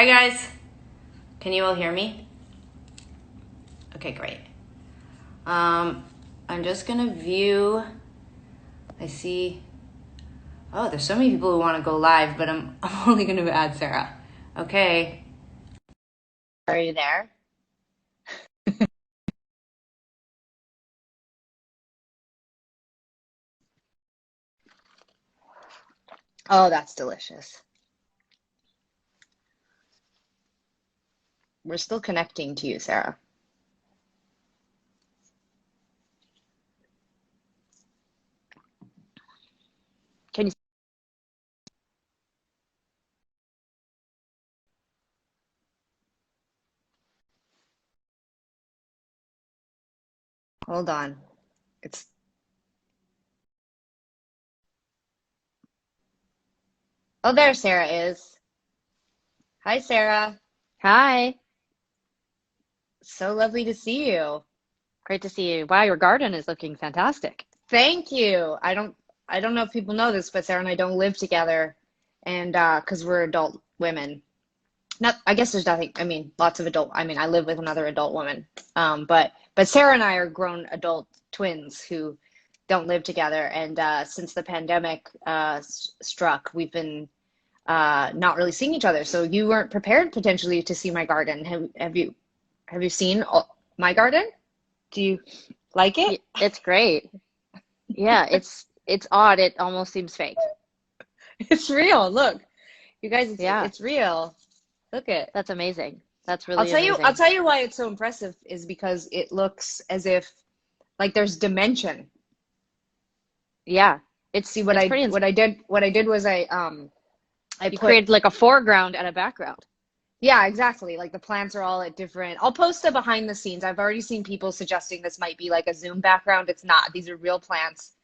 Hi guys, can you all hear me? Okay, great. I'm just gonna view. I see. Oh, there's so many people who want to go live, but I'm only gonna add Sarah. Okay. Are you there? Oh, that's delicious. We're still connecting to you, Sarah. Can you hold on? It's Oh, there Sarah is. Hi, Sarah. Hi, So lovely to see you. great to see you. Wow, your garden is looking fantastic. Thank you. I don't know if people know this, but Sarah and I don't live together, and because we're adult women. Not, I guess there's nothing. I mean, lots of adult. I mean, I live with another adult woman. But Sarah and I are grown adult twins who don't live together. And since the pandemic struck, we've been not really seeing each other. So you weren't prepared potentially to see my garden. Have you seen my garden? Do you like it? It's great. Yeah, it's odd. It almost seems fake. It's real. Look, you guys, Yeah, it's real. Look it. that's amazing. That's I'll really tell you, I'll amazing. tell you why it's so impressive is because it looks as if like there's dimension. Yeah, See it's pretty. what I did was I You put created like a foreground and a background. yeah, exactly. Like the plants are all at different. I'll post a behind the scenes. I've already seen people suggesting this might be like a Zoom background. It's not. These are real plants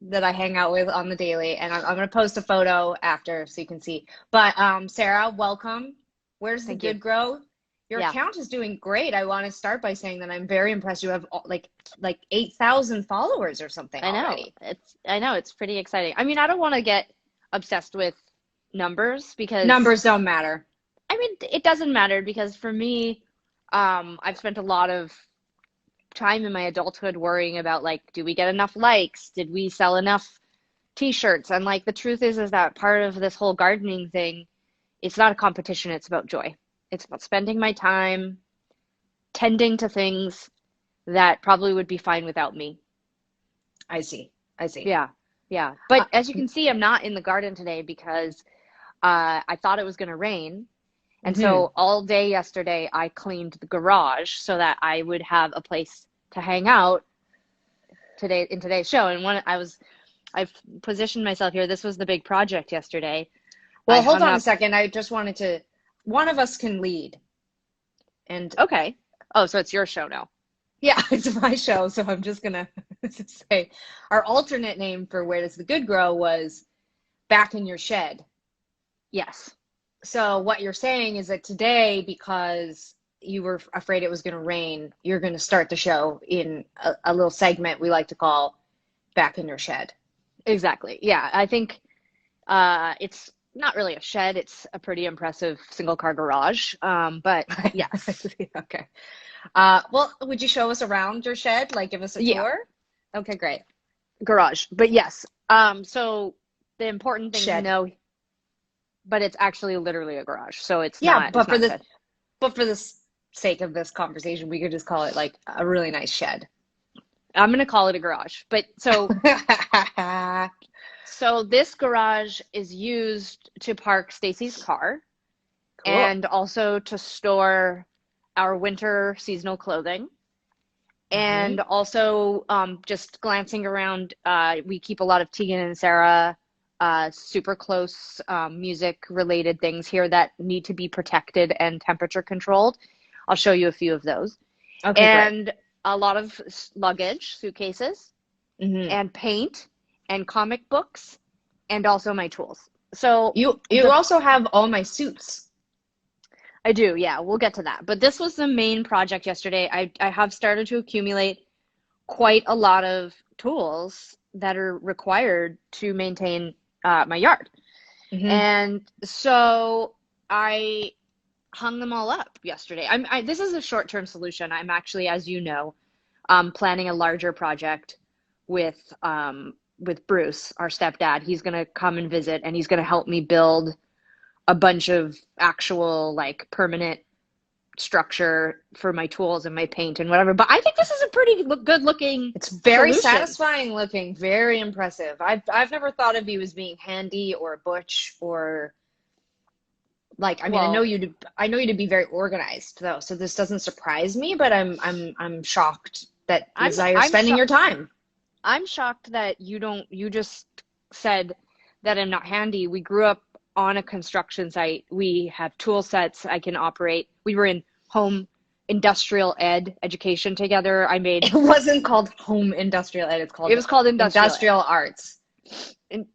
that I hang out with on the daily, and I'm gonna post a photo after so you can see. But Sarah, welcome. Where's the Thank you. good grow? Your Yeah, account is doing great. I want to start by saying that I'm very impressed. You have like 8,000 followers or something I know. already. It's pretty exciting. I mean, I don't want to get obsessed with numbers because Numbers don't matter. I mean, it doesn't matter because for me, I've spent a lot of time in my adulthood worrying about like, do we get enough likes? Did we sell enough t-shirts? And like the truth is that part of this whole gardening thing, it's not a competition, it's about joy. It's about spending my time tending to things that probably would be fine without me. I see. I see. Yeah. Yeah. Uh, But as you can see, I'm not in the garden today because I thought it was going to rain. And mhm. so all day yesterday, I cleaned the garage so that I would have a place to hang out today in today's show. And I've positioned myself here. This was the big project yesterday. I Well, hold hung on a up. second. I just wanted to, one of us can lead. And Okay. Oh, so it's your show now. yeah, it's my show. So I'm just going to say our alternate name for Where Does the Good Grow was Back in Your Shed. Yes, So what you're saying is that today, because you were afraid it was going to rain, you're going to start the show in a little segment we like to call Back in Your Shed. exactly. Yeah, I think it's not really a shed. It's a pretty impressive single car garage. But yes, Okay. Well, would you show us around your shed? Like give us a yeah, tour? Okay, great. garage. But yes, so the important thing to Shed. know, but it's actually literally a garage. So it's Yeah, not, it's but not a shed. for the sake of this conversation, we could just call it like a really nice shed. I'm gonna call it a garage. But so this garage is used to park Stacy's car Cool. and also to store our winter seasonal clothing. Hmm. And also, just glancing around, we keep a lot of Tegan and Sara super close music related things here that need to be protected and temperature controlled. I'll show you a few of those. Okay, great. And a lot of luggage, suitcases, Hmm. and paint, and comic books, and also my tools. So You the also have all my suits. I do, yeah, we'll get to that. But this was the main project yesterday. I have started to accumulate quite a lot of tools that are required to maintain my yard. Hmm. And so I hung them all up yesterday. This is a short-term solution. I'm actually, as you know, planning a larger project with Bruce, our stepdad. He's gonna come and visit, and he's gonna help me build a bunch of actual like permanent structure for my tools and my paint and whatever. But I think this is a pretty good looking It's very solution. satisfying looking, very impressive. I've never thought of you as being handy or butch or like, I mean, Well, I know you to be very organized though, so this doesn't surprise me, but I'm shocked that this I'm is how you're I'm spending your shocked. time. I'm shocked that you just said that I'm not handy. We grew up on a construction site. We have tool sets I can operate. We were in home industrial education together. It wasn't called home industrial ed, it's It called was called industrial ed. industrial arts.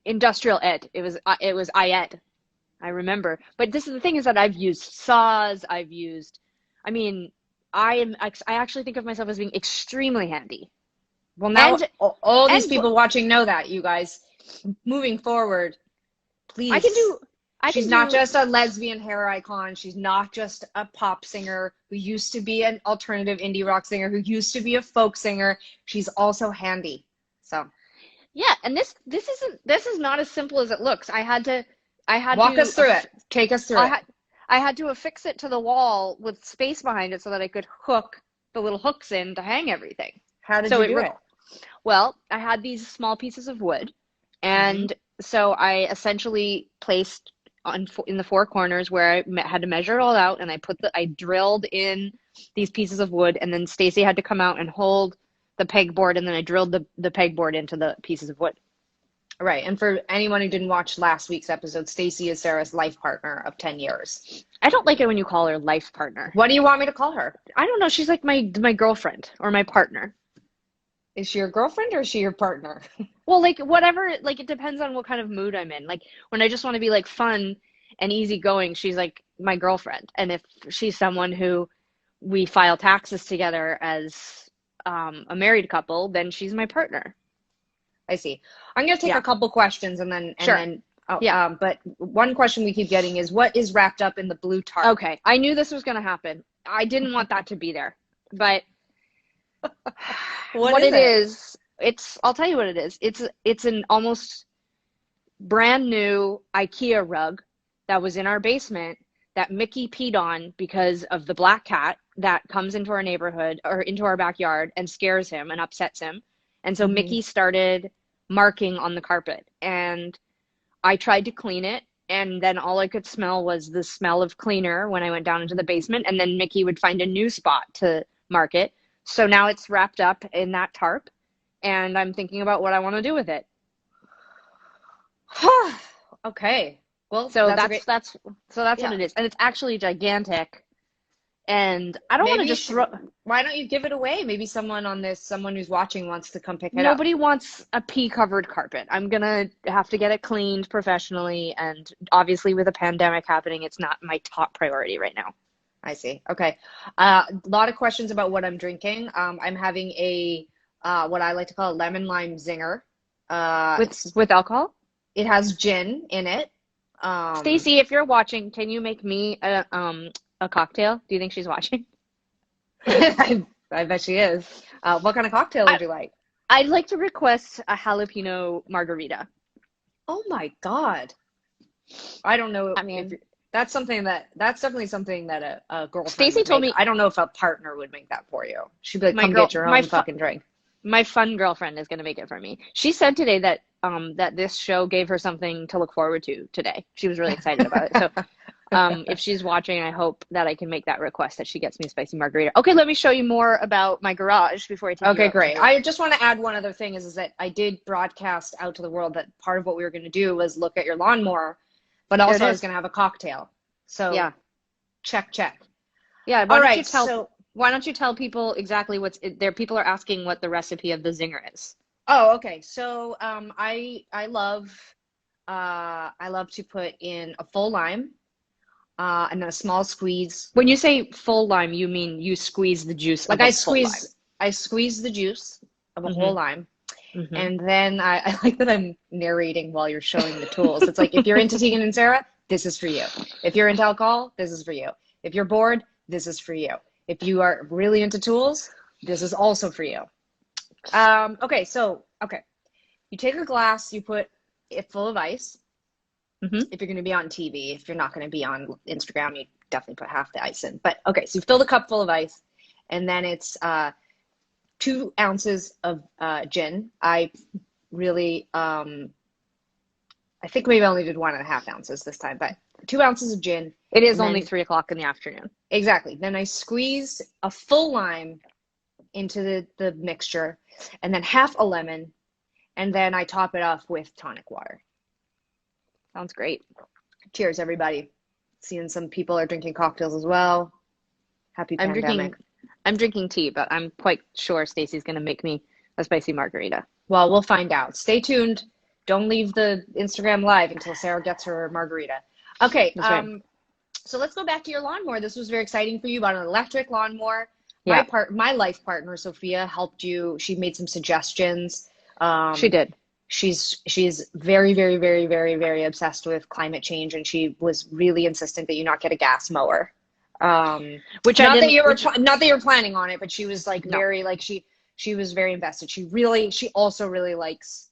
Industrial ed. It was IED. I remember. But this is the thing is that I've used saws, I mean, I actually think of myself as being extremely handy. Well, now And all these and people watching know that, you guys. Moving forward, I can please. do I She's can not do just a lesbian hair icon. She's not just a pop singer who used to be an alternative indie rock singer, who used to be a folk singer. She's also handy. So Yeah, and this is not as simple as it looks. I had walk to us through it. Take us through I it. had I had to affix it to the wall with space behind it so that I could hook the little hooks in to hang everything. How did So you it do rec it? well, I had these small pieces of wood, Hmm. and so I essentially placed in the four corners where had to measure it all out, and I drilled in these pieces of wood, and then Stacy had to come out and hold the pegboard, and then I drilled the pegboard into the pieces of wood. Right. And for anyone who didn't watch last week's episode, Stacy is Sarah's life partner of 10 years. I don't like it when you call her life partner. What do you want me to call her? I don't know. She's like my girlfriend or my partner. Is she your girlfriend or is she your partner? Well, like whatever, like it depends on what kind of mood I'm in. Like when I just want to be like fun and easygoing, she's like my girlfriend. And if she's someone who we file taxes together as a married couple, then she's my partner. I see. I'm going to take Yeah, a couple questions and sure. then oh, Yeah. but one question we keep getting is what is wrapped up in the blue tarp? Okay. I knew this was going to happen. I didn't want that to be there, but What what is it it? is, I'll tell you what it is. It's an almost brand new IKEA rug that was in our basement that Mickey peed on because of the black cat that comes into our neighborhood or into our backyard and scares him and upsets him. And so Hmm. Mickey started marking on the carpet. And I tried to clean it. And then all I could smell was the smell of cleaner when I went down into the basement. And then Mickey would find a new spot to mark it. So now it's wrapped up in that tarp. And I'm thinking about what I want to do with it. Okay. Well, So that's a great. that's what Yeah. it is. And it's actually gigantic. And I don't want Maybe to you just should. throw Why don't you give it away? Maybe someone who's watching wants to come pick it up. nobody wants a pee covered carpet. I'm gonna have to get it cleaned professionally, and obviously with a pandemic happening, it's not my top priority right now. I see. Okay. A lot of questions about what I'm drinking. I'm having a what I like to call a lemon lime zinger. With alcohol? It has gin in it. Stacy, if you're watching, can you make me a cocktail? Do you think she's watching? I bet she is. What kind of cocktail I would you like? I'd like to request a jalapeno margarita. Oh my God. I don't know I if mean, that's definitely something that a girlfriend Stacy would told make. me I don't know if a partner would make that for you. She'd be like, my come girl get your my own fu fucking drink. my fun girlfriend is going to make it for me. She said today that this show gave her something to look forward to today. She was really excited about it. So if she's watching, I hope that I can make that request that she gets me a spicy margarita. Okay, let me show you more about my garage before I take you Okay, out to great. the. I just want to add one other thing is that I did broadcast out to the world that part of what we were going to do was look at your lawnmower, but There it also I was is. going to have a cocktail. So Yeah. check, check. Yeah, All right, so why don't you tell people exactly there people are asking what the recipe of the zinger is. oh, okay. So I love to put in a full lime, and then a small squeeze. When you say full lime, you mean you squeeze the juice Like of a full lime. I squeeze the juice of a whole Hmm. lime. Hmm. And then I like that I'm narrating while you're showing the tools. It's like, if you're into Tegan and Sarah, this is for you. If you're into alcohol, this is for you. If you're bored, this is for you. If you are really into tools, this is also for you. Okay. You take a glass, you put it full of ice. Hmm. If you're going to be on TV, if you're not going to be on Instagram, you definitely put half the ice in. But okay, so you fill the cup full of ice, and then it's 2 ounces of gin. Really, I think maybe I only did 1.5 ounces this time, but 2 ounces of gin, It is and only then 3 o'clock in the afternoon. exactly. Then I squeeze a full lime into the mixture, and then half a lemon, and then I top it off with tonic water. Sounds great. Cheers, everybody. Seeing some people are drinking cocktails as well. Happy I'm pandemic. drinking I'm drinking tea, but I'm quite sure Stacy's gonna make me a spicy margarita. Well, we'll find out. Stay tuned. Don't leave the Instagram live until Sarah gets her margarita. Okay, That's right. so let's go back to your lawnmower. This was very exciting for you about an electric lawnmower. Yeah, My life partner, Sophia, helped you. She made some suggestions. she Um, did. she's very, very, very, very, very obsessed with climate change, and she was really insistent that you not get a gas mower. Which I Not that didn't, you were which not that you're planning on it, but she was like no. very like she was very invested. She also really likes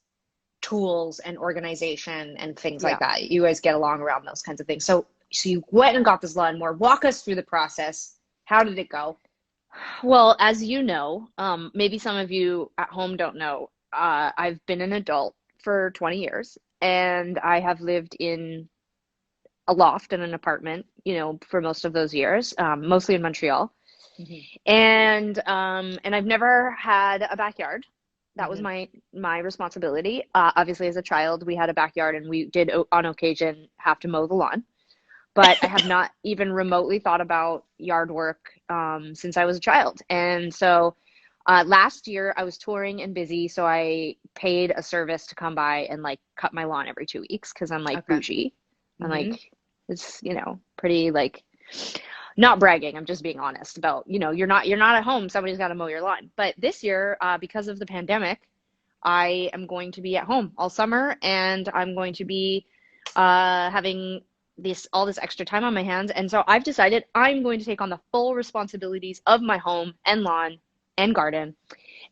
tools and organization and things like Yeah. that. You guys get along around those kinds of things. So you went and got this lawnmower. Walk us through the process. How did it go? Well, as you know, maybe some of you at home don't know, I've been an adult for 20 years and I have lived in a loft in an apartment, for most of those years, mostly in Montreal. Hmm. And I've never had a backyard. That was Hmm. my responsibility. Obviously, as a child, we had a backyard and we did on occasion have to mow the lawn. But I have not even remotely thought about yard work since I was a child. And so last year I was touring and busy, so I paid a service to come by and like cut my lawn every 2 weeks because I'm like Okay. bougie. I'm Hmm. like, it's, pretty like not bragging. I'm just being honest about, you're not at home, somebody's got to mow your lawn. But this year, because of the pandemic, I am going to be at home all summer and I'm going to be having all this extra time on my hands. And so I've decided I'm going to take on the full responsibilities of my home and lawn and garden.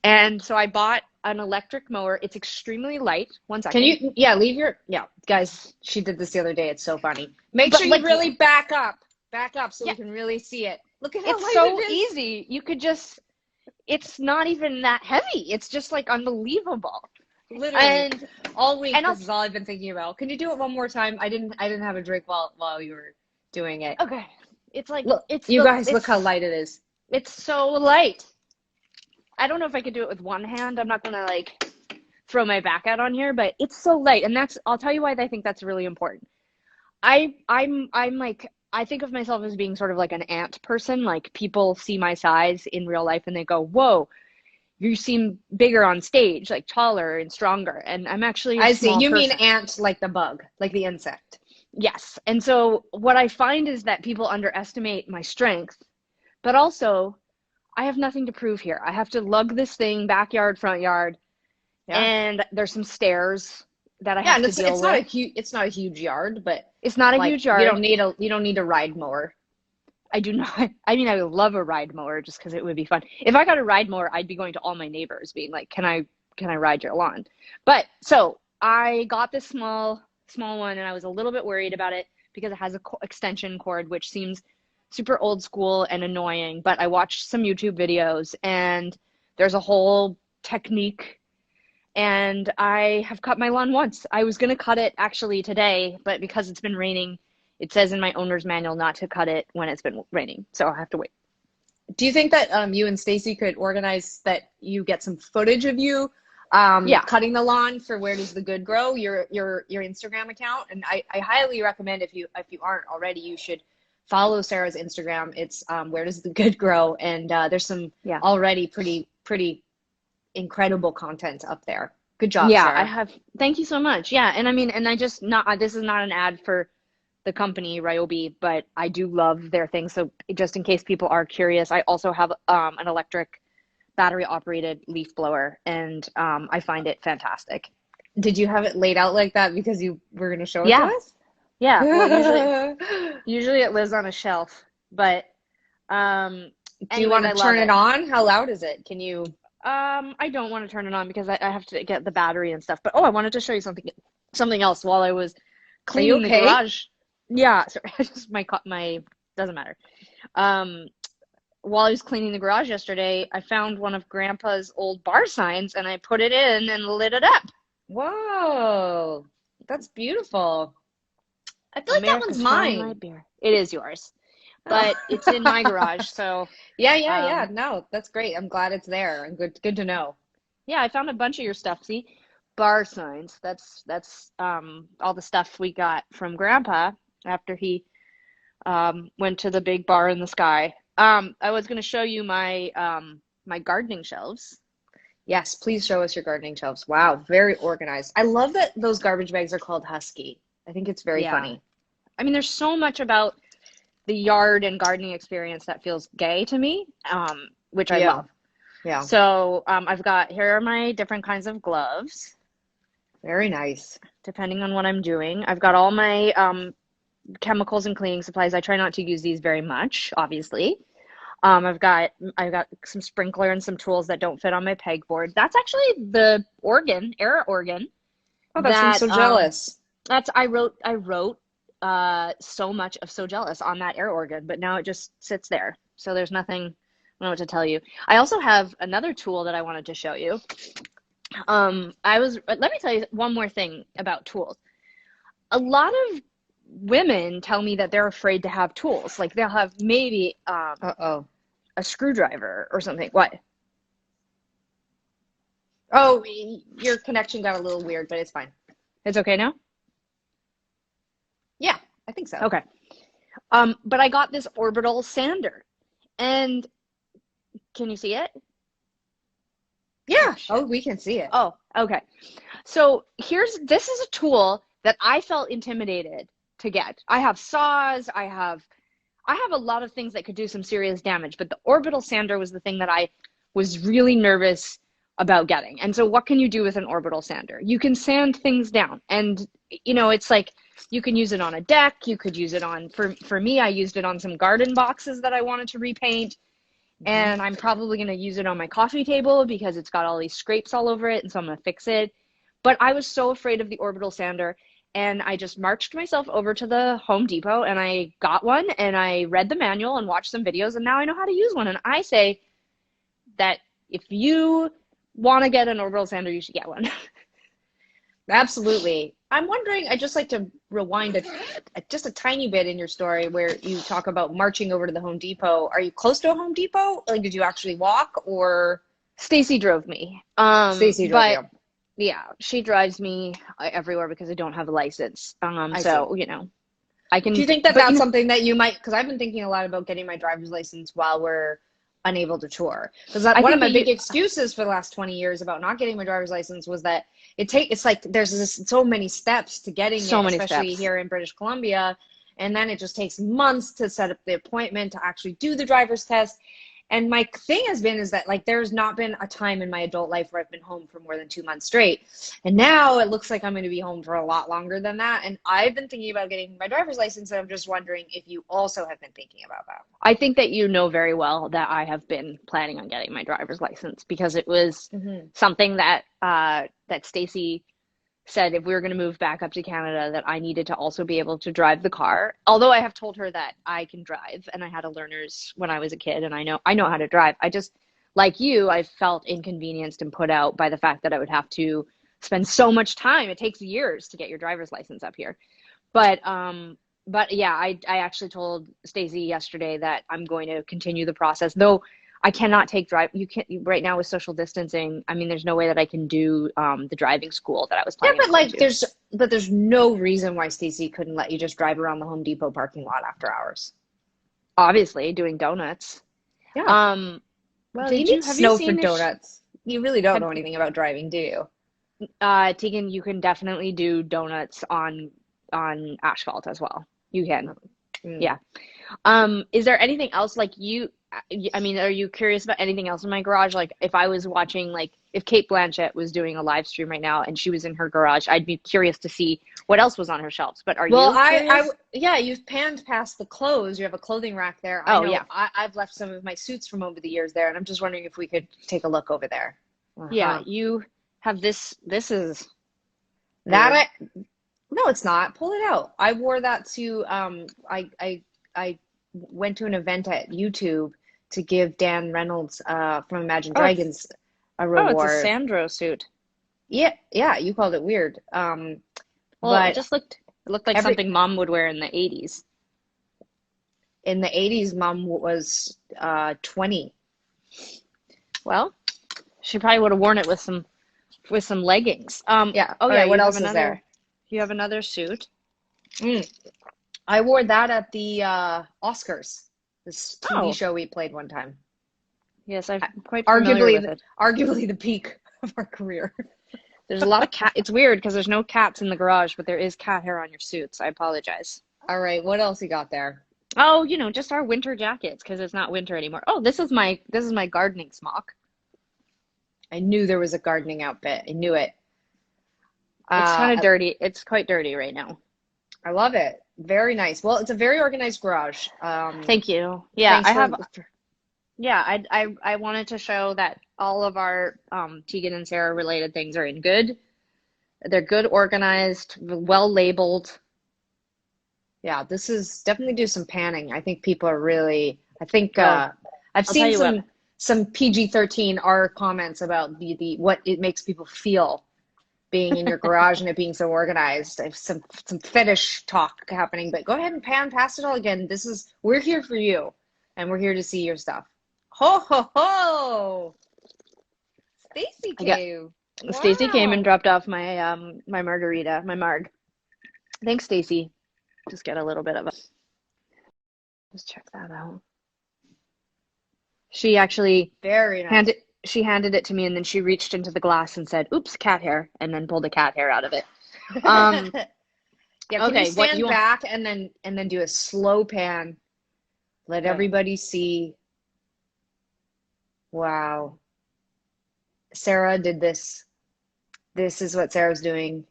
And so I bought an electric mower. It's extremely light. One Can second. you, yeah, leave your, yeah, guys, she did this the other day. It's so funny. Make sure But you like, really back up so yeah, we can really see it. Look at how it's light it so is. easy. It's not even that heavy. It's just like unbelievable. Literally, And all week, and I'll this is all I've been thinking about. Can you do it one more time? I didn't have a drink while you were doing it. okay. It's like Look, it's you the guys, look how light it is. it's so light. I don't know if I could do it with one hand. I'm not gonna like throw my back out on here, but it's so light, and I'll tell you why I think that's really important. I'm like I think of myself as being sort of like an ant person. Like people see my size in real life and they go, "Whoa, you seem bigger on stage, like taller and stronger." And I'm actually a I see. small You mean person. ant like the bug, like the insect. Yes. And so what I find is that people underestimate my strength, but also I have nothing to prove here. I have to lug this thing backyard, front yard, Yeah. and there's some stairs that I Yeah, have and to it's deal not a with. huge yard, but It's not a like huge yard. you don't need a ride mower. I do not, I mean, I would love a ride mower just because it would be fun. If I got a ride mower, I'd be going to all my neighbors being like, can I ride your lawn? But so I got this small one and I was a little bit worried about it because it has a extension cord, which seems super old school and annoying. But I watched some YouTube videos and there's a whole technique and I have cut my lawn once. I was going to cut it actually today, but because it's been raining, it says in my owner's manual not to cut it when it's been raining. So I have to wait. Do you think that you and Stacy could organize that you get some footage of you Yeah. cutting the lawn for Where Does the Good Grow, your Instagram account? And I highly recommend if you aren't already, you should follow Sarah's Instagram. It's Where Does the Good Grow, and there's some Yeah. already pretty incredible content up there. Good job, Yeah, I Sarah. have. Thank you so much. Yeah, and I mean, and I just not. This is not an ad for the company Ryobi, but I do love their thing. So just in case people are curious, I also have an electric battery operated leaf blower, and I find it fantastic. Did you have it laid out like that because you were going to show it to Yeah, us? yeah. Well, usually it lives on a shelf, but um, Do you want anyways, to I love turn it it. on? How loud is it? Can you? I don't want to turn it on because I have to get the battery and stuff. But oh, I wanted to show you something else while I was Are you cleaning the okay? garage. Yeah, sorry, just my doesn't matter. Um, while I was cleaning the garage yesterday, I found one of Grandpa's old bar signs and I put it in and lit it up. Whoa, that's beautiful. I feel like that one's America, find my mine. beer. It is yours, but it's in my Oh. garage, so Yeah, yeah, yeah. um, No, that's great. I'm glad it's there and good to know. yeah, I found a bunch of your stuff. See, bar signs. That's all the stuff we got from Grandpa after he went to the big bar in the sky. I was going to show you my gardening shelves. Yes, please show us your gardening shelves. Wow, very organized. I love that those garbage bags are called Husky. I think it's very Yeah. funny. I mean, there's so much about the yard and gardening experience that feels gay to me, which I Yeah, love. yeah. So I've got here are my different kinds of gloves, Very nice. depending on what I'm doing. I've got all my chemicals and cleaning supplies. I try not to use these very much, obviously. I've got some sprinkler and some tools that don't fit on my pegboard. That's actually the air organ Oh, that's from that So Jealous. that's I wrote so much of So Jealous on that air organ, but now it just sits there. So there's nothing, I don't know what to tell you. I also have another tool that I wanted to show you. Let me tell you one more thing about tools. A lot of women tell me that they're afraid to have tools. Like they'll have maybe Uh-oh. a screwdriver or something. What? Oh, your connection got a little weird, but it's fine. It's okay now? Yeah, I think so. Okay. But I got this orbital sander. And can you see it? Yeah. Shit. Oh, we can see it. Oh, okay. So this is a tool that I felt intimidated to get. I have saws, I have a lot of things that could do some serious damage, but the orbital sander was the thing that I was really nervous about getting. And so what can you do with an orbital sander? You can sand things down. And it's like you can use it on a deck, you could use it on for me, I used it on some garden boxes that I wanted to repaint. Hmm. And I'm probably going to use it on my coffee table because it's got all these scrapes all over it, and so I'm going to fix it. But I was so afraid of the orbital sander, and I just marched myself over to the Home Depot and I got one and I read the manual and watched some videos, and now I know how to use one. And I say that if you want to get an orbital sander, you should get one. Absolutely. I'm wondering, I'd just like to rewind just a tiny bit in your story where you talk about marching over to the Home Depot. Are you close to a Home Depot? Like, did you actually walk or Stacy drove me. Stacey drove But you? yeah, she drives me everywhere because I don't have a license. I see. So, I Do can, you think that but that's something that you might, because I've been thinking a lot about getting my driver's license while we're unable to tour. Because I one of think my that big excuses for the last 20 years about not getting my driver's license was that it's like there's so many steps to getting so it, many especially steps. here in British Columbia. And then it just takes months to set up the appointment to actually do the driver's test. And my thing has been is that like there's not been a time in my adult life where I've been home for more than 2 months straight. And now it looks like I'm going to be home for a lot longer than that. And I've been thinking about getting my driver's license, and I'm just wondering if you also have been thinking about that. I think that you know very well that I have been planning on getting my driver's license because it was Hmm. something that Stacy said if we were going to move back up to Canada that I needed to also be able to drive the car. Although I have told her that I can drive and I had a learner's when I was a kid and I know how to drive. I just like you, I felt inconvenienced and put out by the fact that I would have to spend so much time. It takes years to get your driver's license up here. But yeah, I actually told Stacey yesterday that I'm going to continue the process, though I cannot take drive. You can't right now with social distancing. I mean, there's no way that I can do the driving school that I was Yeah, planning on but going like to. there's no reason why Stacey couldn't let you just drive around the Home Depot parking lot after hours. Obviously, doing donuts. Yeah. Um, Well, you did need you have you snow for seen donuts. You really don't have know anything about driving, do you? Tegan? You can definitely do donuts on asphalt as well. You can, Mm. yeah. Is there anything else like I mean, are you curious about anything else in my garage? Like if I was watching, like if Kate Blanchett was doing a live stream right now and she was in her garage, I'd be curious to see what else was on her shelves. But are Well, you curious? yeah, you've panned past the clothes. You have a clothing rack there. I Oh know yeah. I've left some of my suits from over the years there, and I'm just wondering if we could take a look over there. Yeah, Uh-huh. you have this is That weird. no, it's not. Pull it out. I wore that to I went to an event at YouTube to give Dan Reynolds from Imagine Oh, it's Dragons a a reward. Sandro suit. Yeah, yeah, you called it weird. Well, But it looked like every something mom would wear in the 80s. in the 80s, mom was 20. Well, she probably would have worn it with some leggings. Yeah. Oh All yeah, right, what else is there? you have another suit. Mm. I wore that at the Oscars, this TV Oh, show we played one time. yes, I'm quite familiar Arguably, with it. arguably the peak of our career. There's a lot of cat. It's weird because there's no cats in the garage, but there is cat hair on your suits. I apologize. All right, what else you got there? Oh, just our winter jackets because it's not winter anymore. Oh, this is my gardening smock. I knew there was a gardening outfit. I knew it. It's kind of I, dirty. It's quite dirty right now. I love it. Very nice. Well, it's a very organized garage. Thank you. Yeah, Thanks I for have. Yeah, I wanted to show that all of our Tegan and Sarah related things are in good. They're good, organized, well labeled. yeah, this is definitely do some panning. I think people are really, I think Oh, I've I'll tell seen you what. some PG-13 R comments about the what it makes people feel being in your garage and it being so organized. I have some fetish talk happening, but go ahead and pan past it all again. We're here for you, and we're here to see your stuff. Ho ho ho! Stacy I got came. Stacy came and Wow. dropped off my margarita, my marg. Thanks, Stacy. Just get a little bit of it. Just check that out. She actually Very nice. handed it to me and then she reached into the glass and said, "Oops, cat hair," and then pulled a cat hair out of it. Um, Yeah, can you okay, what stand you want? back and then do a slow pan? Let Okay. everybody see. Wow. Sarah did this. This is what Sarah's doing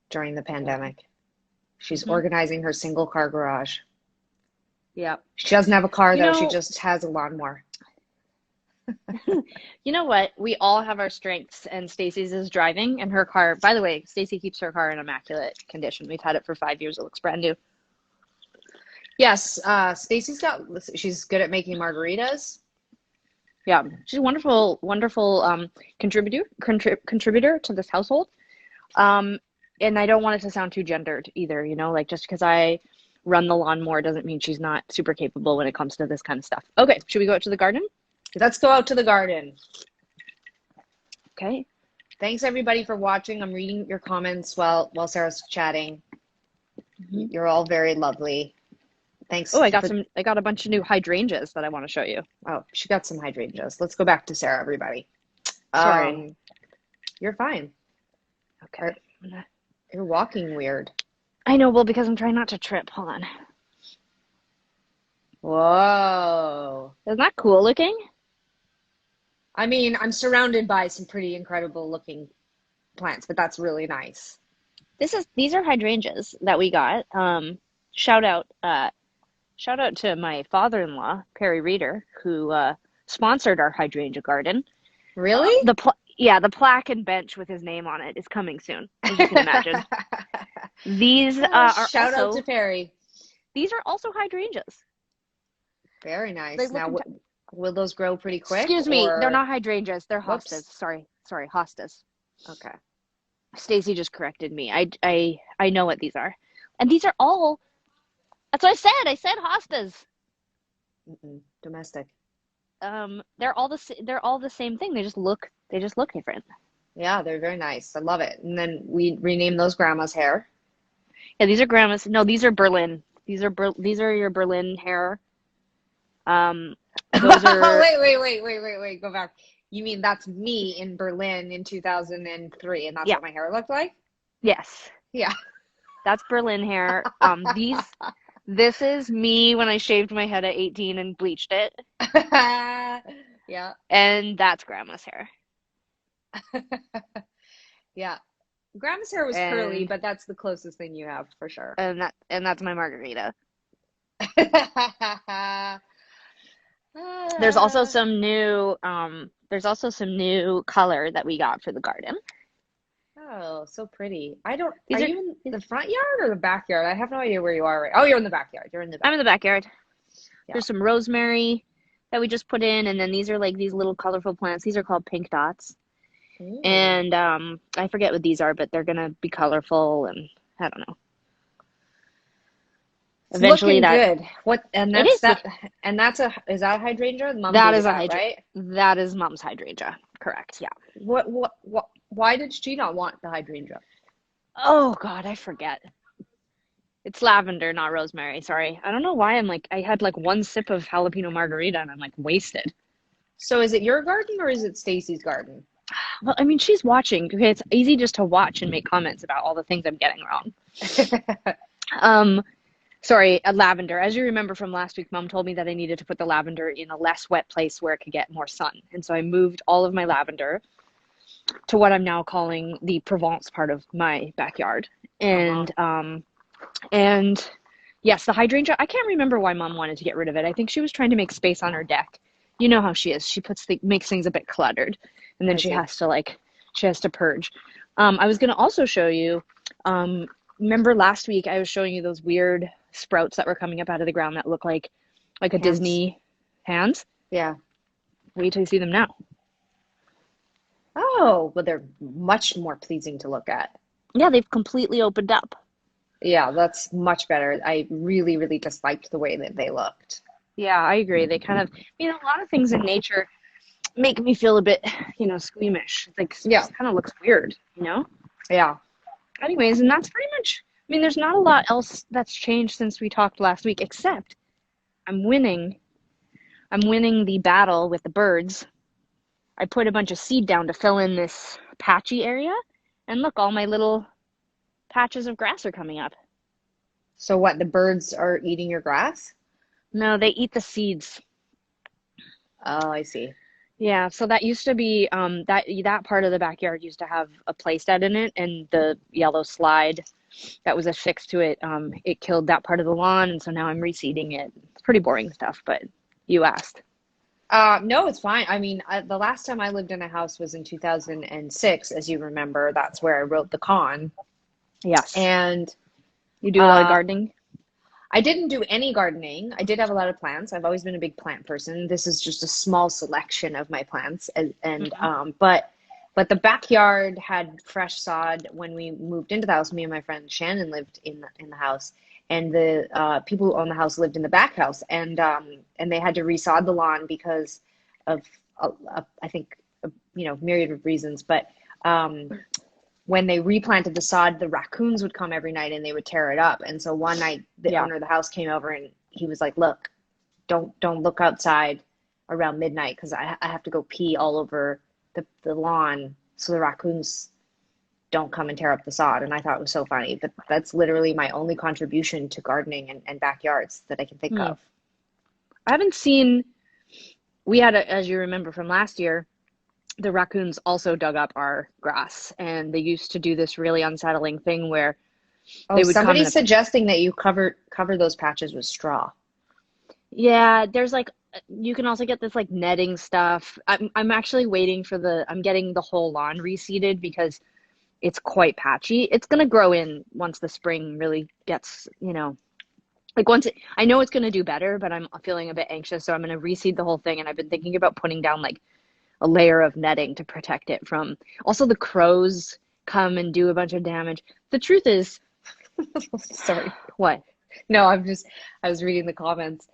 during the Yeah. pandemic. She's Hmm. organizing her single car garage. Yeah. She doesn't have a car You though, she know, just has a lawnmower. you know what? We all have our strengths, and Stacy's is driving, and her car. By the way, Stacy keeps her car in immaculate condition. We've had it for 5 years. It looks brand new. Yes, she's good at making margaritas. Yeah, she's a wonderful, wonderful contributor to this household. Um, and I don't want it to sound too gendered either. Like just because I run the lawnmower doesn't mean she's not super capable when it comes to this kind of stuff. Okay, should we go out to the garden? Let's go out to the garden. Okay. Thanks everybody for watching. I'm reading your comments while Sarah's chatting. Hmm. You're all very lovely. Thanks Oh, for I got a bunch of new hydrangeas that I want to show you. oh, she got some hydrangeas. Let's go back to Sarah, everybody. Sorry. Um, you're fine. Okay. You're walking weird. I know, well, because I'm trying not to trip. Hold on. Whoa. Isn't that cool looking? I mean, I'm surrounded by some pretty incredible looking plants, but that's really nice. These are hydrangeas that we got. Shout out shout out to my father-in-law, Perry Reeder, who sponsored our hydrangea garden. Really? The plaque and bench with his name on it is coming soon, as you can imagine. These Shout out to Perry. these are also hydrangeas. Very They nice. look Now, will those grow pretty quick Excuse me, they're or not hydrangeas, they're hostas. whoops? Sorry, hostas. Okay. Stacy just corrected me. I know what these are. And these are all that's what I said. I said hostas. Domestic. They're all the same thing. They just look different. Yeah, they're very nice. I love it. And then we rename those grandma's hair. Yeah, these are grandma's. No, these are Berlin. These are your Berlin hair. Those are Wait. Go back. You mean that's me in Berlin in 2003, and that's yeah, what my hair looked like? yes. Yeah. That's Berlin hair. These This is me when I shaved my head at 18 and bleached it, Yeah, and that's grandma's hair. yeah. Grandma's hair was curly, And but that's the closest thing you have for sure. that's my margarita. Ah, There's also some new color that we got for the garden. oh, so pretty. I don't, are These are you in the front yard or the backyard? I have no idea where you are right. Oh, you're in the backyard. You're in the I'm in the backyard. backyard. Yeah. There's some rosemary that we just put in, and then these are like these little colorful plants. These are called pink dots. Ooh. And I forget what these are, but they're gonna be colorful and I don't know. It's Eventually looking that good. What, and it that's is that, and that's is that a hydrangea? Mom that gave you is a that, hydra right? that is mom's hydrangea. Correct. Yeah. Why did she not want the hydrangea? Oh God, I forget. It's lavender, not rosemary. Sorry. I don't know why I had like one sip of jalapeno margarita and I'm like wasted. So is it your garden or is it Stacy's garden? Well, I mean, she's watching. Okay, it's easy just to watch and make comments about all the things I'm getting wrong. Um, Sorry, lavender. As you remember from last week, Mom told me that I needed to put the lavender in a less wet place where it could get more sun. And so I moved all of my lavender to what I'm now calling the Provence part of my backyard. Uh-huh. And yes, the hydrangea, I can't remember why Mom wanted to get rid of it. I think she was trying to make space on her deck. You know how she is. She makes things a bit cluttered, and then I see. she has to purge. I was gonna also show you, remember last week I was showing you those weird sprouts that were coming up out of the ground that look like a Hands. Disney hands? Yeah. Wait till you see them now. Oh, but they're much more pleasing to look at. Yeah, they've completely opened up. Yeah, that's much better. I really, really disliked the way that they looked. Yeah, I agree. They kind of, a lot of things in nature make me feel a bit, squeamish. It's like it Yeah. just kind of looks weird. Yeah. Anyways, and that's pretty much. There's not a lot else that's changed since we talked last week, except I'm winning. I'm winning the battle with the birds. I put a bunch of seed down to fill in this patchy area, and look, all my little patches of grass are coming up. So what, the birds are eating your grass? No, they eat the seeds. Oh, I see. Yeah, so that used to be that part of the backyard used to have a playset in it, and the yellow slide that was affixed to it, it killed that part of the lawn, and so now I'm reseeding it. It's pretty boring stuff, but you asked. No, it's fine. I mean, the last time I lived in a house was in 2006, as you remember. That's where I wrote the con. Yes. And You do a lot of uh, gardening? I didn't do any gardening. I did have a lot of plants. I've always been a big plant person. This is just a small selection of my plants, and Hmm. but the backyard had fresh sod when we moved into the house. Me and my friend Shannon lived in the house, and the people who owned the house lived in the back house, and they had to resod the lawn because of I think myriad of reasons, but. When they replanted the sod, the raccoons would come every night and they would tear it up. And so one night, the Yeah. owner of the house came over and he was like, "Look, don't look outside around midnight because I have to go pee all over the lawn so the raccoons don't come and tear up the sod." And I thought it was so funny. But that's literally my only contribution to gardening and backyards that I can think Hmm. of. I haven't seen. We had, as you remember from last year, the raccoons also dug up our grass, and they used to do this really unsettling thing where Oh, they would come somebody's and suggesting that you cover those patches with straw. yeah, there's like you can also get this like netting stuff. I'm actually waiting for I'm getting the whole lawn reseeded because it's quite patchy. It's gonna grow in once the spring really gets, like I know it's gonna do better, but I'm feeling a bit anxious, so I'm gonna reseed the whole thing. And I've been thinking about putting down like a layer of netting to protect it from. Also, the crows come and do a bunch of damage. The truth is, Sorry. what? No, I was reading the comments.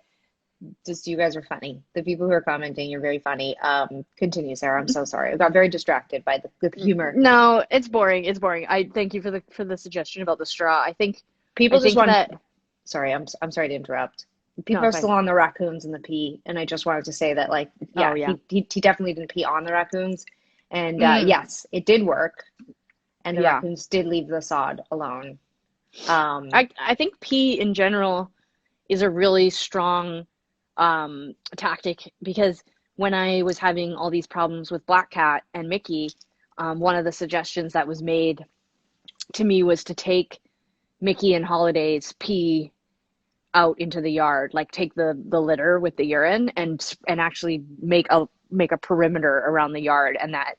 Just you guys are funny. The people who are commenting, you're very funny. Continue, Sarah. I'm so sorry. I got very distracted by the humor. No, it's boring. It's boring. I thank you for the suggestion about the straw. I People just think want. that Sorry, I'm sorry to interrupt. no, People are it's fine. still on the raccoons and the pee, and I just wanted to say that, like, Oh yeah, yeah. he definitely didn't pee on the raccoons, and Mm, yes, it did work, and the yeah. raccoons did leave the sod alone. Um, I think pee in general. is a really strong tactic, because when I was having all these problems with Black Cat and Mickey, one of the suggestions that was made to me was to take Mickey and Holiday's pee out into the yard, like take the litter with the urine and actually make a perimeter around the yard, and that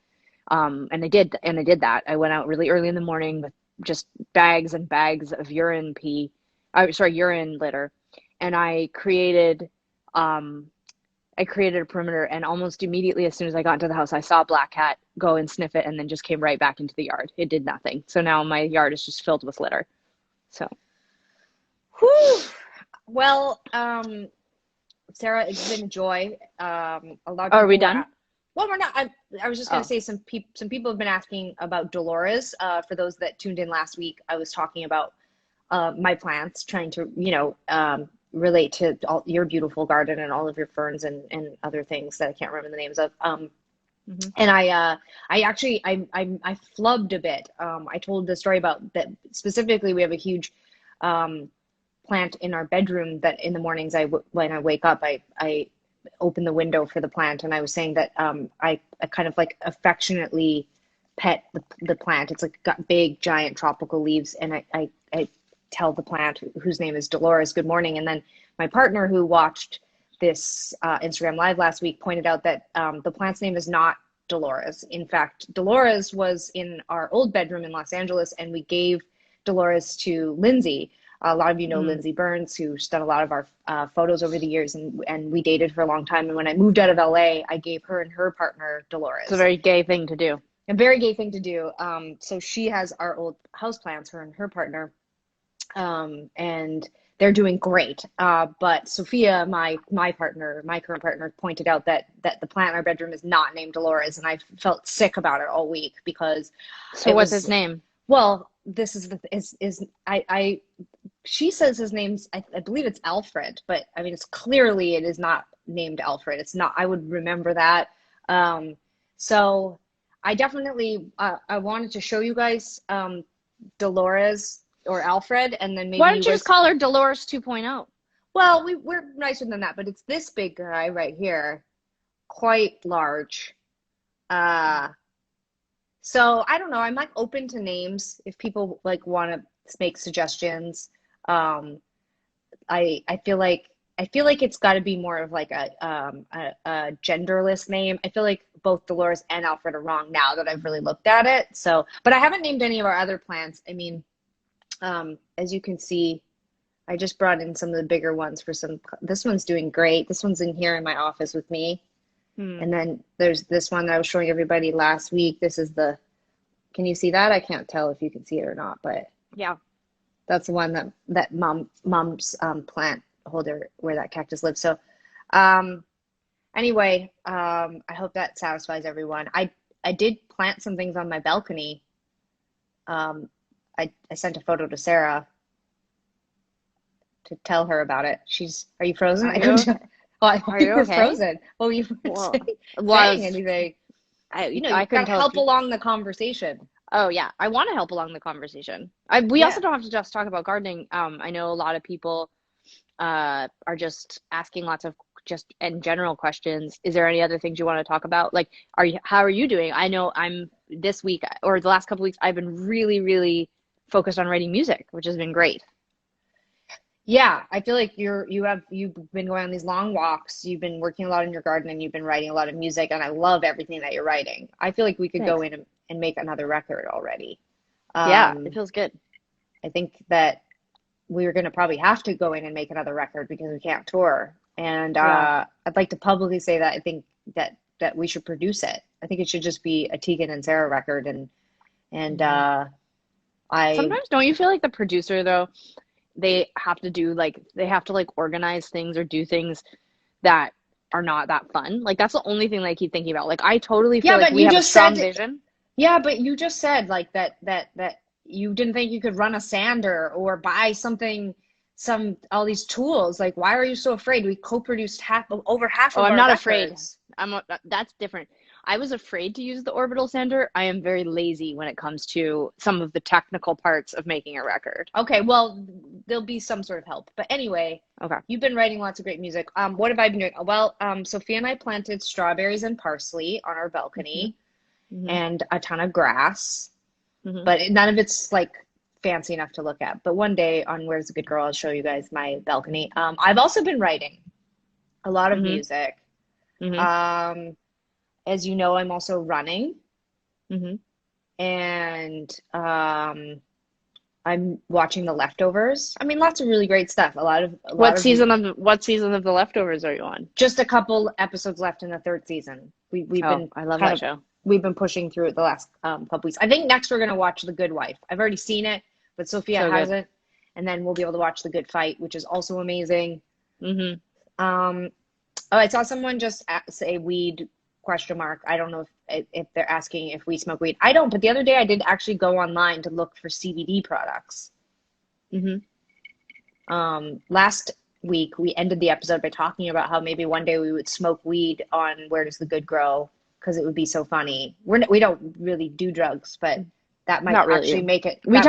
and I did that. I went out really early in the morning with just bags and bags of urine litter, and I created a perimeter, and almost immediately as soon as I got into the house, I saw Black Cat go and sniff it and then just came right back into the yard. It did nothing. So now my yard is just filled with litter. So, Whew. Well, Sarah, it's been a joy. A lot of are we people done? well, we're not. I was just going to Oh, say some people have been asking about Dolores. For those that tuned in last week, I was talking about my plants, trying to, relate to all your beautiful garden and all of your ferns and other things that I can't remember the names of. hmm. And I actually, I flubbed a bit. I told the story about that specifically. We have a huge plant in our bedroom that in the mornings when I wake up, I open the window for the plant, and I was saying that I kind of like affectionately pet the plant. It's like got big giant tropical leaves, and I tell the plant, whose name is Dolores, good morning. And then my partner, who watched this Instagram live last week, pointed out that the plant's name is not Dolores. In fact, Dolores was in our old bedroom in Los Angeles, and we gave Dolores to Lindsay. A lot of you know Mm. Lindsay Burns, who's done a lot of our photos over the years, and we dated for a long time. And when I moved out of LA, I gave her and her partner It's a Dolores. very gay thing to do. A very gay thing to do. So she has our old house plants, her and her partner, and they're doing great. But Sophia, my partner, my current partner, pointed out that the plant in our bedroom is not named Dolores, and I felt sick about it all week because So it what's was his name? well. This is the is I she says his name's I believe it's Alfred, but I mean it's clearly it is not named Alfred. It's not. I would remember that. So I definitely I wanted to show you guys Dolores or Alfred, and then maybe Why you don't you just guys. call her Dolores 2.0? Well, we're nicer than that, but it's this big guy right here, quite large. Uh, so I don't know. I'm like open to names if people like want to make suggestions. Um, I feel like it's got to be more of like a genderless name. I feel like both Dolores and Alfred are wrong now that I've really looked at it. So, but I haven't named any of our other plants. I mean, as you can see, I just brought in some of the bigger ones for some. This one's doing great. This one's in here in my office with me. Hmm. And then there's this one that I was showing everybody last week. This is can you see that? I can't tell if you can see it or not, but Yeah. that's the one that mom's plant holder where that cactus lives. So, um, anyway, I hope that satisfies everyone. I did plant some things on my balcony. Um, I sent a photo to Sarah to tell her about it. Are you frozen? Are I you couldn't. okay? Oh, I thought Are you you were okay? frozen. Well, you weren't Well, well, saying anything. I You've got couldn't to tell if help you. along the conversation. Oh yeah, I want to help along the conversation. We also Yeah. don't have to just talk about gardening. I know a lot of people are just asking lots of just in general questions. Is there any other things you want to talk about? Like, how are you doing? I know I'm this week or the last couple weeks, I've been really, really focused on writing music, which has been great. Yeah, I feel like you've been going on these long walks, you've been working a lot in your garden, and you've been writing a lot of music, and I love everything that you're writing. I feel like we could go Thanks. in and make another record already. Yeah, it Um, feels good. I think that we're going to probably have to go in and make another record because we can't tour. And Yeah. I'd like to publicly say that I think that we should produce it. I think it should just be a Tegan and Sarah record, and hmm. I Sometimes don't you feel like the producer though, they have to like organize things or do things that are not that fun. Like that's the only thing that I keep thinking about. Like I totally feel yeah, like but we you have a just strong said vision. yeah, but you just said like that you didn't think you could run a sander or buy something some all these tools. Like why are you so afraid? We co-produced over half Oh, of I'm our not afraid. records. That's different. I was afraid to use the orbital sander. I am very lazy when it comes to some of the technical parts of making a record. Okay, well, there'll be some sort of help. But anyway, Okay. you've been writing lots of great music. What have I been doing? Well, Sophia and I planted strawberries and parsley on our Hmm. balcony Hmm. and a ton of grass, Hmm. but none of it's like fancy enough to look at. But one day on Where's the Good Girl, I'll show you guys my balcony. I've also been writing a lot of Hmm. music. Hmm. Um, as you know, I'm also running, Hmm. and I'm watching The Leftovers. I mean, lots of really great stuff. What season of The Leftovers are you on? Just a couple episodes left in the third season. We've Oh, been I love kind that of show. we've been pushing through it the last couple weeks. I think next we're gonna watch The Good Wife. I've already seen it, but Sophia So good. hasn't, and then we'll be able to watch The Good Fight, which is also amazing. Hmm. Um, oh, I saw someone just say weed question mark. I don't know if they're asking if we smoke weed. I don't, but the other day I did actually go online to look for CBD products. Hmm. Last week we ended the episode by talking about how maybe one day we would smoke weed on Where Does the Good Grow because it would be so funny. We don't really do drugs, but that might Not really. actually make it We make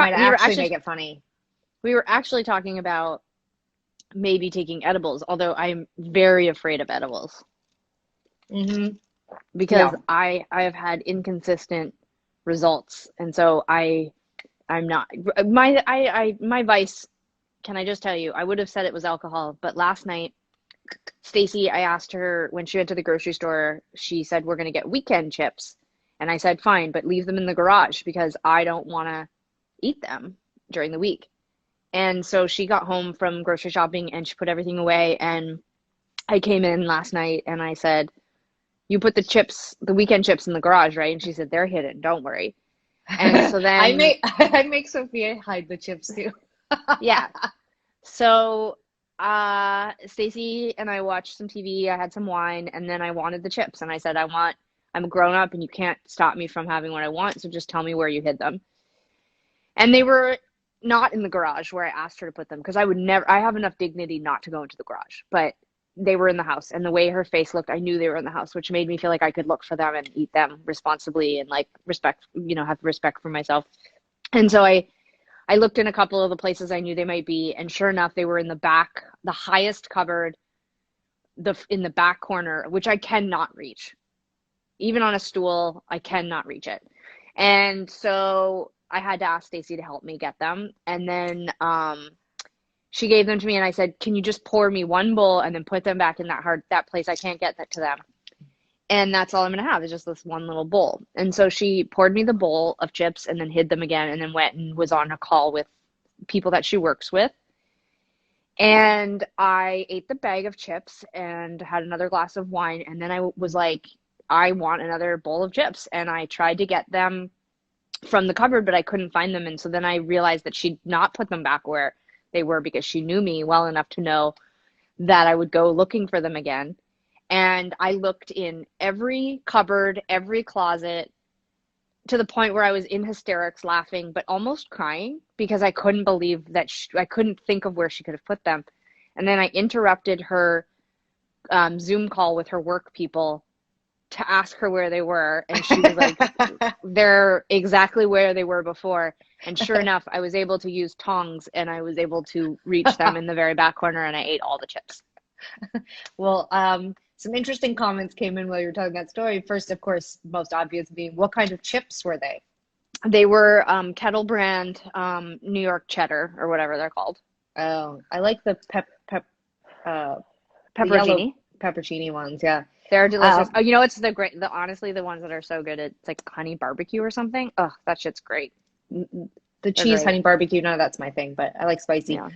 it funny. we were actually talking about maybe taking edibles, although I'm very afraid of edibles Hmm. because Yeah. I have had inconsistent results, and so I'm not my vice. Can I just tell you? I would have said it was alcohol, but last night, Stacy, I asked her when she went to the grocery store. She said we're gonna get weekend chips, and I said fine, but leave them in the garage because I don't want to eat them during the week. And so she got home from grocery shopping and she put everything away. And I came in last night and I said, you put the weekend chips in the garage, right? And she said, they're hidden. Don't worry. And so I then, make I make Sophia hide the chips too. yeah. So, Stacy and I watched some TV. I had some wine and then I wanted the chips. And I said, I'm a grown up and you can't stop me from having what I want. So just tell me where you hid them. And they were not in the garage where I asked her to put them because I have enough dignity not to go into the garage, but they were in the house. And the way her face looked, I knew they were in the house, which made me feel like I could look for them and eat them responsibly and like respect, have respect for myself. And so I looked in a couple of the places I knew they might be. And sure enough, they were in the back, the highest cupboard, in the back corner, which I cannot reach. Even on a stool, I cannot reach it. And so I had to ask Stacy to help me get them. And then she gave them to me and I said, can you just pour me one bowl and then put them back in that place? I can't get that to them. And that's all I'm going to have is just this one little bowl. And so she poured me the bowl of chips and then hid them again and then went and was on a call with people that she works with. And I ate the bag of chips and had another glass of wine. And then I was like, I want another bowl of chips. And I tried to get them from the cupboard, but I couldn't find them. And so then I realized that she'd not put them back where they were because she knew me well enough to know that I would go looking for them again. And I looked in every cupboard, every closet, to the point where I was in hysterics laughing, but almost crying because I couldn't believe that I couldn't think of where she could have put them. And then I interrupted her Zoom call with her work people to ask her where they were. And she was like, they're exactly where they were before. And sure enough, I was able to use tongs and I was able to reach them in the very back corner and I ate all the chips. Well, some interesting comments came in while you were telling that story. First, of course, most obvious being, what kind of chips were they? They were Kettle brand New York cheddar or whatever they're called. Oh, I like the uh, the yellow Pepperoncini. peppercini ones. Yeah. They're delicious. Um, Oh, it's honestly the ones that are so good. It's like honey barbecue or something. Oh, that shit's great. the They're cheese great. honey barbecue, none of that's my thing, but I like spicy. Yeah.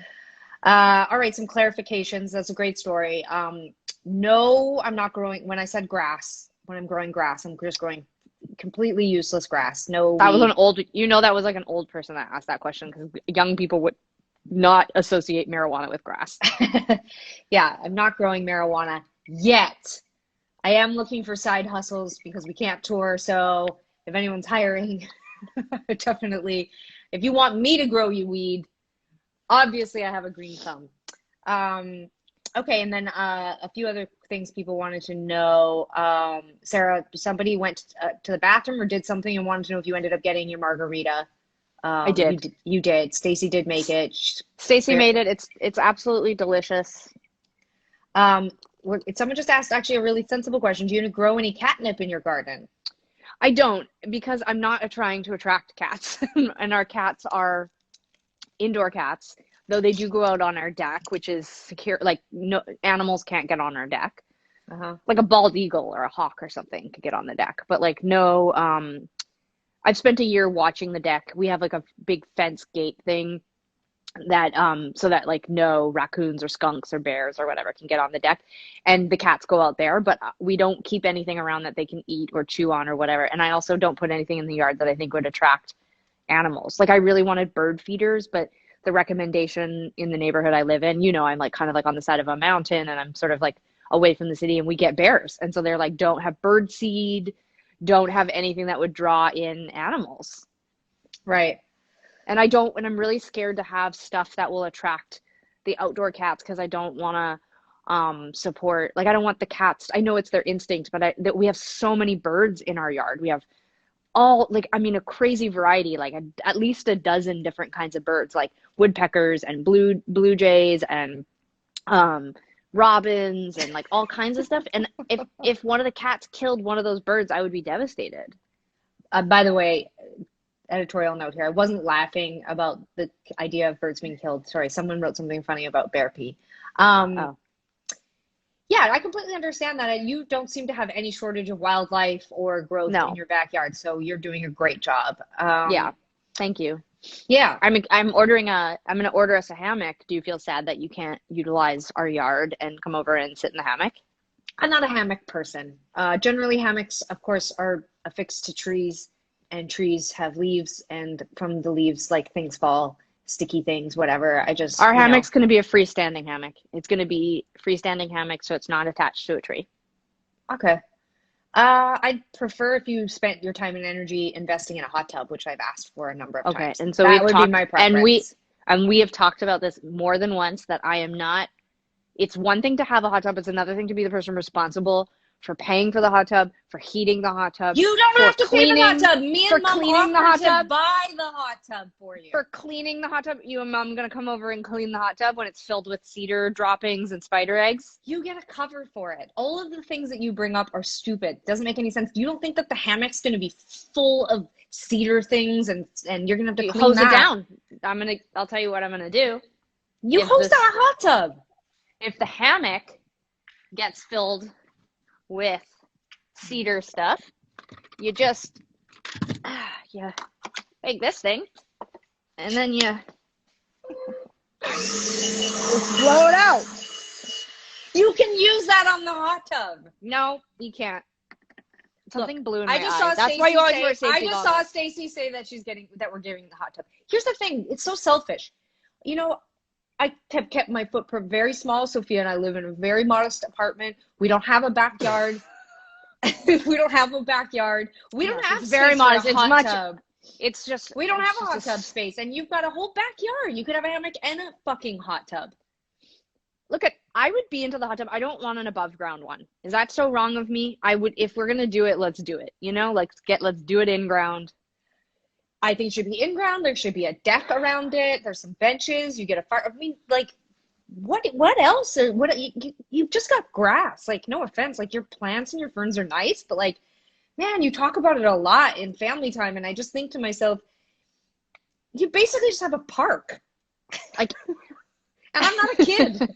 All right, some clarifications. That's a great story. No, I'm not growing. When I said grass, when I'm growing grass, I'm just growing completely useless grass. No That was weed. that was like an old person that asked that question because young people would not associate marijuana with grass. Yeah, I'm not growing marijuana yet. I am looking for side hustles because we can't tour. So if anyone's hiring, definitely. If you want me to grow you weed, obviously I have a green thumb. Um, Okay, and then a few other things people wanted to know. Sarah, somebody went to the bathroom or did something and wanted to know if you ended up getting your margarita. I did. You did. Stacy did make it. Stacy made it. It's absolutely delicious. Um, someone just asked actually a really sensible question. Do you grow any catnip in your garden? I don't, because I'm not trying to attract cats, and our cats are indoor cats, though they do go out on our deck, which is secure. Like, no animals can't get on our deck. Uh-huh. Like a bald eagle or a hawk or something could get on the deck, but like no. I've spent a year watching the deck. We have like a big fence gate thing that so that like no raccoons or skunks or bears or whatever can get on the deck, and the cats go out there, but we don't keep anything around that they can eat or chew on or whatever. And I also don't put anything in the yard that I think would attract animals. Like I really wanted bird feeders, but the recommendation in the neighborhood I live in, I'm like kind of like on the side of a mountain, and I'm sort of like away from the city, and we get bears, and so they're like, don't have bird seed, don't have anything that would draw in animals. Right. And I'm really scared to have stuff that will attract the outdoor cats, because I don't want to support, like I don't want the cats, I know it's their instinct, but that we have so many birds in our yard. We have all, like, I mean, a crazy variety, like at least a dozen different kinds of birds, like woodpeckers and blue jays and robins and like all kinds of stuff. And if one of the cats killed one of those birds, I would be devastated. By the way, editorial note here. I wasn't laughing about the idea of birds being killed. Sorry, someone wrote something funny about bear pee. Oh. Yeah, I completely understand that. You don't seem to have any shortage of wildlife or growth in your backyard, so you're doing a great job. Yeah, thank you. Yeah, I'm going to order us a hammock. Do you feel sad that you can't utilize our yard and come over and sit in the hammock? I'm not a hammock person. Generally, hammocks, of course, are affixed to trees, and trees have leaves, and from the leaves, like, things fall, sticky things, whatever. Our hammock's going to be a freestanding hammock. It's going to be freestanding hammock, so it's not attached to a tree. Okay. I'd prefer if you spent your time and energy investing in a hot tub, which I've asked for a number of times. And so that would be my preference. And we have talked about this more than once, that I am not. It's one thing to have a hot tub. It's another thing to be the person responsible for paying for the hot tub, for heating the hot tub. You don't have to pay the hot tub. Me and Mom offered to buy the hot tub for you. For cleaning the hot tub, you and Mom going to come over and clean the hot tub when it's filled with cedar droppings and spider eggs? You get a cover for it. All of the things that you bring up are stupid. Doesn't make any sense. You don't think that the hammock's going to be full of cedar things and you're going to have to clean hose that? It down. I'll tell you what I'm going to do. You hose that hot tub. If the hammock gets filled with cedar stuff, you just take this thing and then you just blow it out. You can use that on the hot tub. No, you can't. Something blue in my eye. That's why you always wear safety goggles. I just saw Stacy say that we're giving the hot tub. Here's the thing, it's so selfish. I have kept my footprint very small. Sophia and I live in a very modest apartment. We don't have a backyard. We don't have a backyard. We don't have very modest. It's much. Tub. It's just we don't have a hot tub space, and you've got a whole backyard. You could have a hammock and a fucking hot tub. I would be into the hot tub. I don't want an above ground one. Is that so wrong of me? I would, if we're gonna do it, let's do it. Let's do it in ground. I think it should be in ground. There should be a deck around it. There's some benches. You get a fire. I mean, like, what else? You've just got grass. Like, no offense. Like, your plants and your ferns are nice, but like, man, you talk about it a lot in family time, and I just think to myself, you basically just have a park. Like, and I'm not a kid.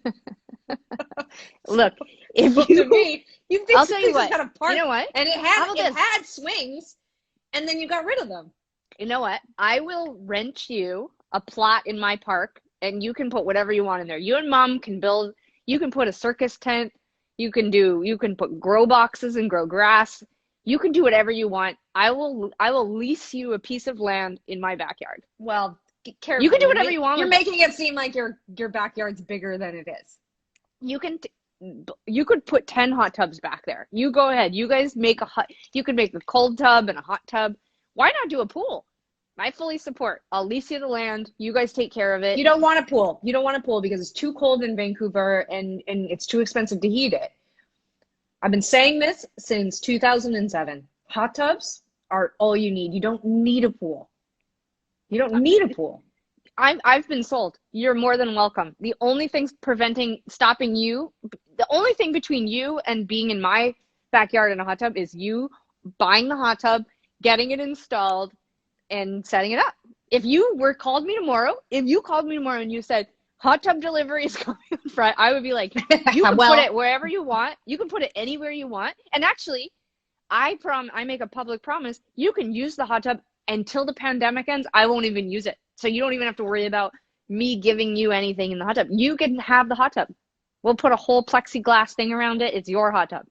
Look, to me, you basically I'll tell you just got a park. You know what? And it had swings, and then you got rid of them. You know what? I will rent you a plot in my park, and you can put whatever you want in there. You and Mom can build. You can put a circus tent. You can put grow boxes and grow grass. You can do whatever you want. I will lease you a piece of land in my backyard. Well, carefully. You can do whatever you want. You're making it seem like your backyard's bigger than it is. You could put 10 hot tubs back there. You go ahead. You guys you could make a cold tub and a hot tub. Why not do a pool? I fully support. I'll lease you the land. You guys take care of it. You don't want a pool. You don't want a pool because it's too cold in Vancouver and it's too expensive to heat it. I've been saying this since 2007. Hot tubs are all you need. You don't need a pool. You don't need a pool. I've been sold. You're more than welcome. The only thing stopping you, the only thing between you and being in my backyard in a hot tub is you buying the hot tub, getting it installed, and setting it up. If you called me tomorrow and you said hot tub delivery is coming in front, I would be like, you can put it wherever you want. You can put it anywhere you want. And actually, I make a public promise. You can use the hot tub until the pandemic ends. I won't even use it. So you don't even have to worry about me giving you anything in the hot tub. You can have the hot tub. We'll put a whole plexiglass thing around it. It's your hot tub.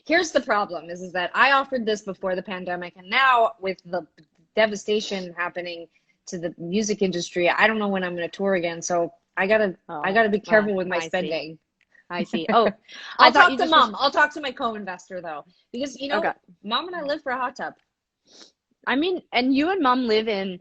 Here's the problem is that I offered this before the pandemic, and now with the devastation happening to the music industry, I don't know when I'm going to tour again. So I gotta be careful with my spending. I see. Oh, I'll talk to mom. I'll talk to my co-investor though, because mom and I live for a hot tub. I mean, and you and mom live in,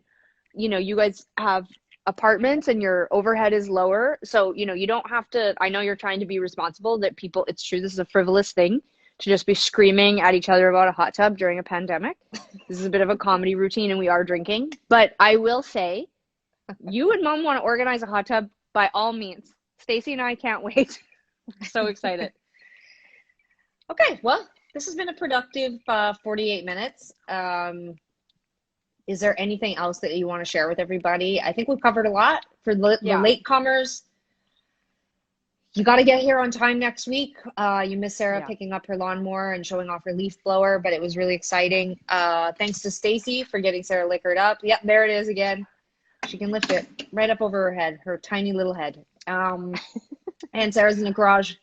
you guys have apartments and your overhead is lower. So, you don't have to, I know you're trying to be responsible that people, it's true, this is a frivolous thing to just be screaming at each other about a hot tub during a pandemic. This is a bit of a comedy routine and we are drinking. But I will say, you and mom want to organize a hot tub, by all means. Stacy and I can't wait. We're so excited. Okay, well, this has been a productive 48 minutes. Is there anything else that you want to share with everybody? I think we've covered a lot. For the latecomers, you got to get here on time next week. You missed Sara picking up her lawnmower and showing off her leaf blower, but it was really exciting. Thanks to Stacy for getting Sara liquored up. Yep, there it is again. She can lift it right up over her head, her tiny little head. And Sara's in the garage,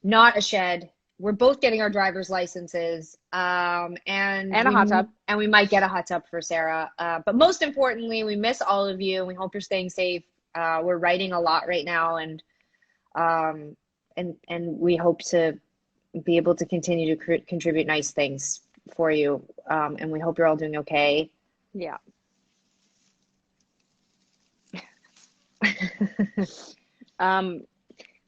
not a shed. We're both getting our driver's licenses, and a hot tub. And we might get a hot tub for Sara. But most importantly, we miss all of you. We hope you're staying safe. We're writing a lot right now, and we hope to be able to continue to contribute nice things for you. And we hope you're all doing okay. Yeah.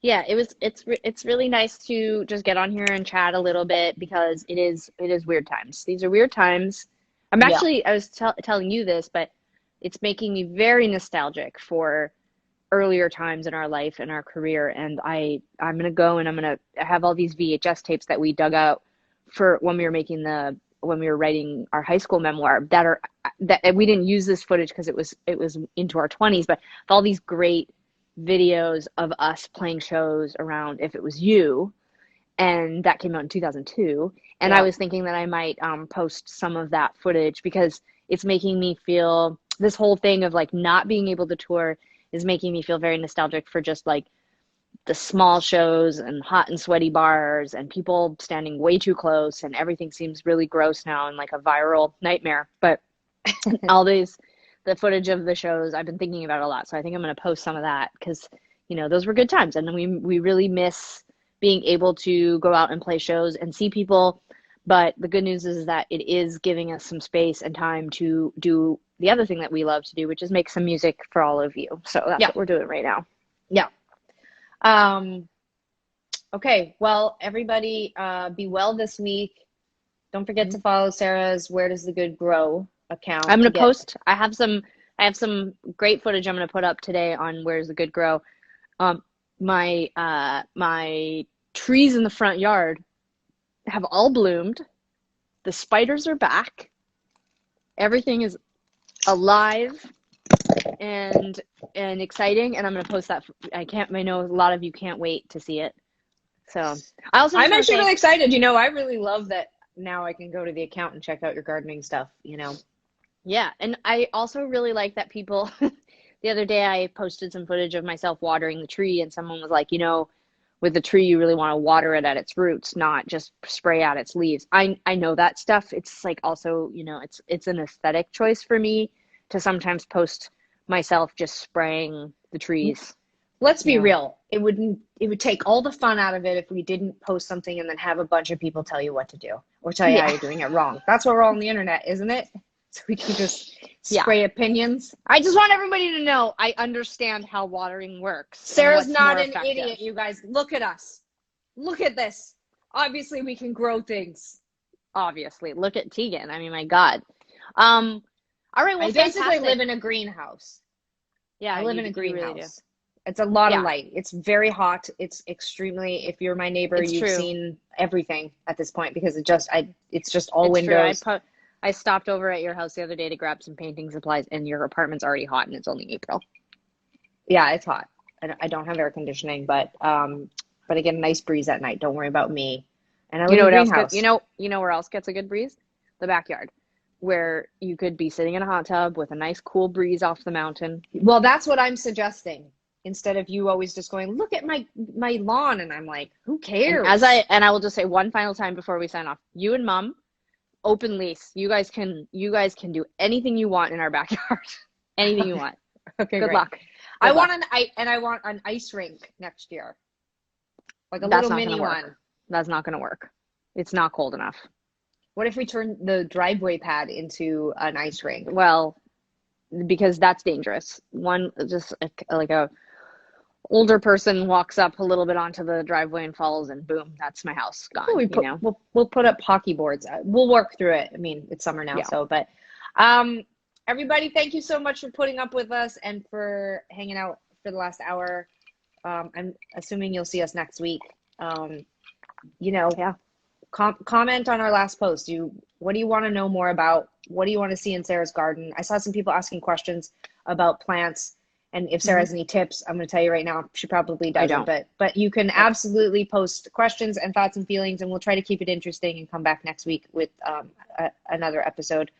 Yeah, it's really nice to just get on here and chat a little bit because it is weird times. These are weird times. I was telling you this, but it's making me very nostalgic for earlier times in our life and our career. And I'm gonna go and I'm gonna have all these VHS tapes that we dug out for when we were writing our high school memoir that we didn't use this footage because it was into our 20s, but all these great videos of us playing shows around If It Was You, and that came out in 2002, and I was thinking that I might post some of that footage because it's making me feel, this whole thing of like not being able to tour is making me feel very nostalgic for just like the small shows and hot and sweaty bars and people standing way too close, and everything seems really gross now and like a viral nightmare. But the footage of the shows, I've been thinking about it a lot. So I think I'm going to post some of that because, those were good times. And we really miss being able to go out and play shows and see people. But the good news is that it is giving us some space and time to do the other thing that we love to do, which is make some music for all of you. So that's what we're doing right now. Yeah. Okay. Well, everybody, be well this week. Don't forget to follow Sara's Where Does the Good Grow account. I'm going to post, I have some great footage I'm going to put up today on Where's the Good Grow. My trees in the front yard have all bloomed. The spiders are back. Everything is alive and exciting, and I'm going to post that. I know a lot of you can't wait to see it. So I'm actually really excited. I really love that now I can go to the account and check out your gardening stuff, Yeah, and I also really like that people, the other day I posted some footage of myself watering the tree, and someone was like, with the tree, you really want to water it at its roots, not just spray out its leaves. I know that stuff. It's like also, it's an aesthetic choice for me to sometimes post myself just spraying the trees. Let's be real. It would take all the fun out of it if we didn't post something and then have a bunch of people tell you what to do or tell you how you're doing it wrong. That's why we're all on the internet, isn't it? so we can just Yeah. spray opinions. I just want everybody to know I understand how watering works and Sarah's what's not more an effective. idiot, you guys. Look at us. Look at this. Obviously, we can grow things. Obviously. Look at Tegan. I mean, my God. All right, well, I basically fantastic. live in a greenhouse. Yeah, I live in a you really do. greenhouse. It's a lot of Yeah, light. It's very hot. It's extremely, if you're my neighbor, it's you've true. seen everything at this point because it's just all It's true. windows. I stopped over at your house the other day to grab some painting supplies, and your apartment's already hot, and it's only April. Yeah, it's hot. I don't have air conditioning, but I get a nice breeze at night. Don't worry about me. And I You live know in a what else gets? greenhouse. You know where else gets a good breeze? The backyard, where you could be sitting in a hot tub with a nice cool breeze off the mountain. Well, that's what I'm suggesting. Instead of you always just going, look at my lawn, and I'm like, who cares? I will just say one final time before we sign off. You and Mom, open lease. You guys can do anything you want in our backyard. Anything you want. Okay, Good great. luck. I Good luck. want I want an ice rink next year, like a That's little not mini gonna work. one. That's not gonna work. It's not cold enough. What if we turn the driveway pad into an ice rink? Well, because that's dangerous. One, just like a older person walks up a little bit onto the driveway and falls, and boom, that's my house Well, gone, you know? we'll put up hockey boards. We'll work through it. I mean, it's summer now, Yeah. so but um, everybody, thank you so much for putting up with us and for hanging out for the last hour. I'm assuming you'll see us next week. Yeah. Comment on our last post. What do you want to know more about? What do you want to see in Sarah's garden? I saw some people asking questions about plants, and if Sarah has any tips, I'm going to tell you right now, she probably I doesn't. don't. But you can absolutely post questions and thoughts and feelings, and we'll try to keep it interesting and come back next week with another episode.